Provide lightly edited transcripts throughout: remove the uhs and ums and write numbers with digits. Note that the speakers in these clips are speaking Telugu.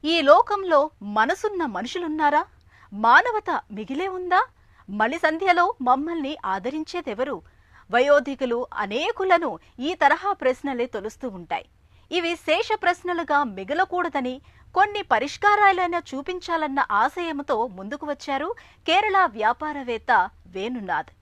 ఈ లోకంలో మనసున్న మనుషులున్నారా? మానవత మిగిలే ఉందా? మలి సంధ్యలో మమ్మల్ని ఆదరించేదెవరు? వయోధికులు అనేకులను ఈ తరహా ప్రశ్నలే తొలుస్తూ ఉంటాయి. ఇవి శేష ప్రశ్నలుగా మిగలకూడదని కొన్ని పరిష్కారాలైనా చూపించాలన్న ఆశయంతో ముందుకు వచ్చారు కేరళ వ్యాపారవేత్త వేణునాథ్.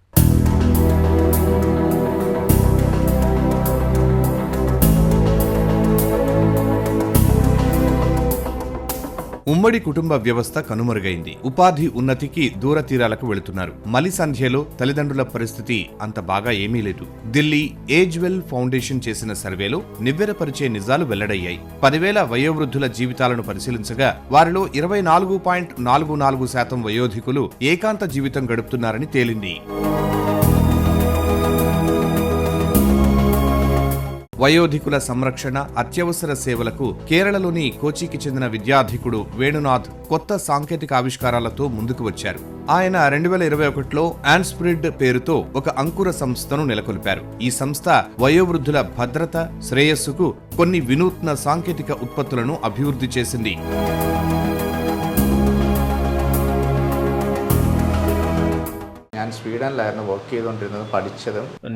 ఉమ్మడి కుటుంబ వ్యవస్థ కనుమరుగైంది. ఉపాధి ఉన్నతికి దూర తీరాలకు వెళుతున్నారు. మలి సంధ్యలో తల్లిదండ్రుల పరిస్థితి అంత బాగా ఏమీ లేదు. ఢిల్లీ ఏజ్వెల్ ఫౌండేషన్ చేసిన సర్వేలో నివ్వెరపరిచే నిజాలు వెల్లడయ్యాయి. 10,000 వయోవృద్ధుల జీవితాలను పరిశీలించగా వారిలో 24.44% వయోధికులు ఏకాంత జీవితం గడుపుతున్నారని తేలింది. వయోధికుల సంరక్షణ, అత్యవసర సేవలకు కేరళలోని కోచికి చెందిన విద్యాధికుడు వేణునాథ్ కొత్త సాంకేతిక ఆవిష్కారాలతో ముందుకు వచ్చారు. ఆయన 2021లో ఆన్స్ప్రిడ్ పేరుతో ఒక అంకుర సంస్థను నెలకొల్పారు. ఈ సంస్థ వయోవృద్ధుల భద్రత, శ్రేయస్సుకు కొన్ని వినూత్న సాంకేతిక ఉత్పత్తులను అభివృద్ధి చేసింది.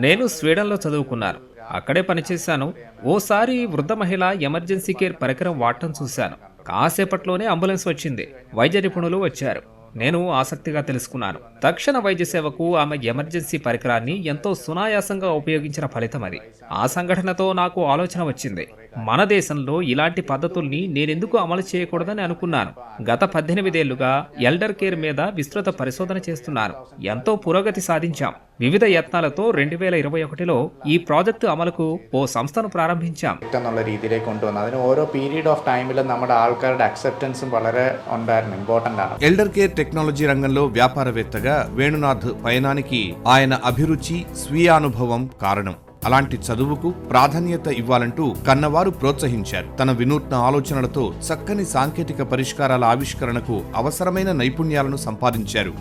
నేను స్వీడన్లో చదువుకున్నాను. అక్కడే పనిచేశాను. ఓసారి వృద్ధ మహిళ ఎమర్జెన్సీ కేర్ పరికరం వాడటం చూశాను. కాసేపట్లోనే అంబులెన్స్ వచ్చింది. వైద్య నిపుణులు వచ్చారు. నేను ఆసక్తిగా తెలుసుకున్నాను. తక్షణ వైద్య సేవకు ఆమె ఎమర్జెన్సీ పరికరాన్ని ఎంతో సునాయాసంగా ఉపయోగించిన ఫలితం అది. ఆ సంఘటనతో నాకు ఆలోచన వచ్చింది. మన దేశంలో ఇలాంటి పద్ధతుల్ని నేనెందుకు అమలు చేయకూడదని అనుకున్నాను. గత 18 ఏళ్లుగా ఎల్డర్ కేర్ మీద విస్తృత పరిశోధన చేస్తున్నాను. ఎంతో పురోగతి సాధించాం. వివిధ యత్నాలతో 2021లో ఈ ప్రాజెక్టు అమలుకు ఓ సంస్థను ప్రారంభించాం. ఎల్డర్ కేర్ టెక్నాలజీ రంగంలో వ్యాపారవేత్తగా వేణునాథ్ పయనానికి ఆయన అభిరుచి, స్వీయ అనుభవం కారణం. అలాంటి చదువుకు ప్రాధాన్యత ఇవ్వాలంటూ కన్నవారు ప్రోత్సహించారు. తన వినూత్న ఆలోచనలతో చక్కని సాంకేతిక పరిష్కారాల ఆవిష్కరణకు అవసరమైన నైపుణ్యాలను సంపాదించారు.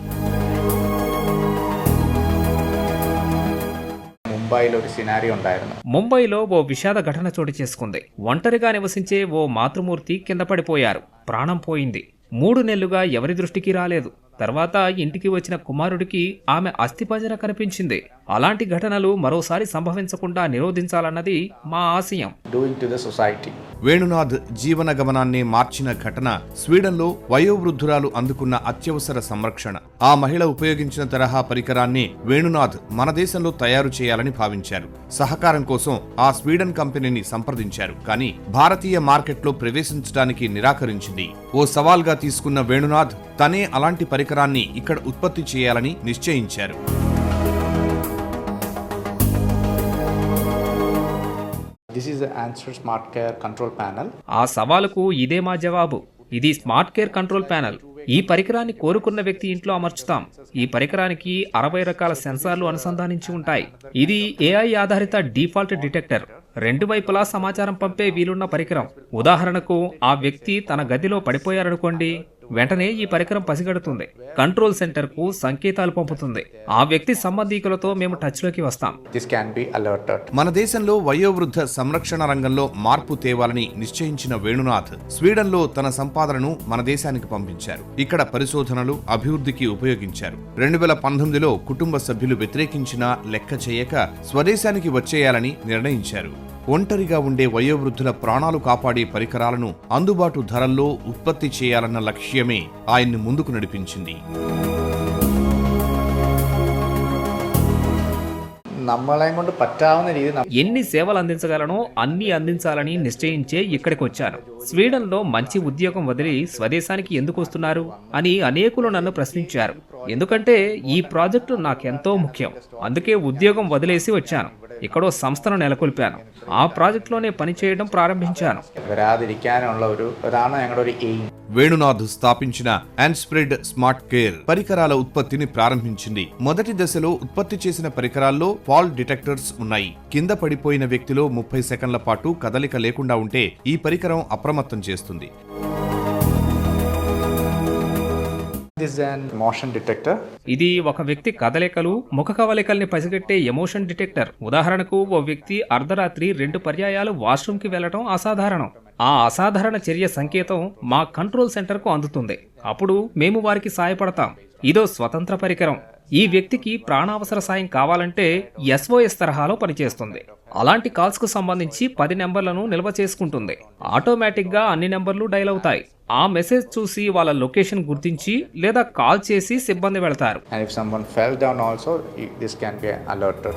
ముంబైలో ఓ విషాద ఘటన చోటు చేసుకుంది. ఒంటరిగా నివసించే ఓ మాతృమూర్తి కింద పడిపోయారు. ప్రాణం పోయింది. 3 నెలలుగా ఎవరి దృష్టికి రాలేదు. తర్వాత ఇంటికి వచ్చిన కుమారుడికి ఆమె అస్థిపంజర కనిపించింది. అలాంటి ఘటనలు మరోసారి సంభవించకుండా నిరోధించాలన్నది మా ఆశయం. వేణునాథ్ జీవన గమనాన్ని మార్చిన ఘటన స్వీడన్లో వయోవృద్ధురాలు అందుకున్న అత్యవసర సంరక్షణ. ఆ మహిళ ఉపయోగించిన తరహా పరికరాన్ని వేణునాథ్ మన దేశంలో తయారు చేయాలని భావించారు. సహకారం కోసం ఆ స్వీడన్ కంపెనీని సంప్రదించారు. కానీ భారతీయ మార్కెట్లో ప్రవేశించడానికి నిరాకరించింది. ఓ సవాల్గా తీసుకున్న వేణునాథ్ తనే అలాంటి పరికరాన్ని ఇక్కడ ఉత్పత్తి చేయాలని నిశ్చయించారు. ఆ సవాలుకు ఇదే మా జవాబు. ఇది స్మార్ట్ కేర్ కంట్రోల్ ప్యానెల్. ఈ పరికరాన్ని కోరుకున్న వ్యక్తి ఇంట్లో అమర్చుతాం. ఈ పరికరానికి 60 రకాల సెన్సార్లు అనుసంధానించి ఉంటాయి. ఇది AI ఆధారిత డిఫాల్ట్ డిటెక్టర్. 2 వైపులా సమాచారం పంపే వీలున్న పరికరం. ఉదాహరణకు ఆ వ్యక్తి తన గదిలో పడిపోయారనుకోండి, వెంటనే ఈ పరికరం పసిగడుతుంది. కంట్రోల్ సెంటర్ కు సంకేతాలు పంపుతుంది. ఆ వ్యక్తి సంబంధీకులతో మేము టచ్ లోకి వస్తాం. మన దేశంలో వయోవృద్ధ సంరక్షణ రంగంలో మార్పు తేవాలని నిశ్చయించిన వేణునాథ్ స్వీడన్లో తన సంపాదనను మన దేశానికి పంపించారు. ఇక్కడ పరిశోధనలు, అభివృద్ధికి ఉపయోగించారు. 2019లో కుటుంబ సభ్యులు వ్యతిరేకించినా లెక్క చేయక స్వదేశానికి వచ్చేయాలని నిర్ణయించారు. ఒంటరిగా ఉండే వయోవృద్ధుల ప్రాణాలు కాపాడే పరికరాలను అందుబాటు ధరల్లో ఉత్పత్తి చేయాలన్న లక్ష్యమే ఆయన్ని ముందుకు నడిపించింది. ఎన్ని సేవలు అందించగలనో అన్ని అందించాలని నిశ్చయించే ఇక్కడికి వచ్చాను. స్వీడన్లో మంచి ఉద్యోగం వదిలి స్వదేశానికి ఎందుకు వస్తున్నారు అని అనేకులు నన్ను ప్రశ్నించారు. ఎందుకంటే ఈ ప్రాజెక్టు నాకెంతో ముఖ్యం. అందుకే ఉద్యోగం వదిలేసి వచ్చాను. ఇక్కడో సంస్థను నెలకొల్పాను. ఆ ప్రాజెక్టులోనే పనిచేయడం ప్రారంభించాను. వేణునాథ్ స్థాపించిన ఆన్స్ప్రిడ్ స్మార్ట్ కేర్ పరికరాల ఉత్పత్తిని ప్రారంభించింది. మొదటి దశలో ఉత్పత్తి చేసిన పరికరాల్లో ఫాల్ డిటెక్టర్స్ ఉన్నాయి. కింద పడిపోయిన వ్యక్తిలో 30 సెకండ్ల పాటు కదలిక లేకుండా ఉంటే ఈ పరికరం అప్రమత్తం చేస్తుంది. ఇది ఒక వ్యక్తి కదలికలు, ముఖ కవలికల్ని పసిగట్టే ఎమోషన్ డిటెక్టర్. ఉదాహరణకు ఓ వ్యక్తి అర్ధరాత్రి 2 పర్యాయాలు వాష్రూమ్ కి వెళ్లడం అసాధారణం. ఆ అసాధారణ చర్య సంకేతం మా కంట్రోల్ సెంటర్కు అందుతుంది. అప్పుడు మేము వారికి సాయపడతాం. ఇదో స్వతంత్ర పరికరం. ఈ వ్యక్తికి ప్రాణావసర సాయం కావాలంటే SOS తరహాలో పనిచేస్తుంది. అలాంటి కాల్స్ కు సంబంధించి 10 నెంబర్లను నిల్వ చేసుకుంటుంది. ఆటోమేటిక్ గా అన్ని నెంబర్లు డైల్ అవుతాయి. ఆ మెసేజ్ చూసి వాళ్ళ లొకేషన్ గుర్తించి లేదా కాల్ చేసి సిబ్బంది వెళతారు. And if someone fell down also, this can be alerted.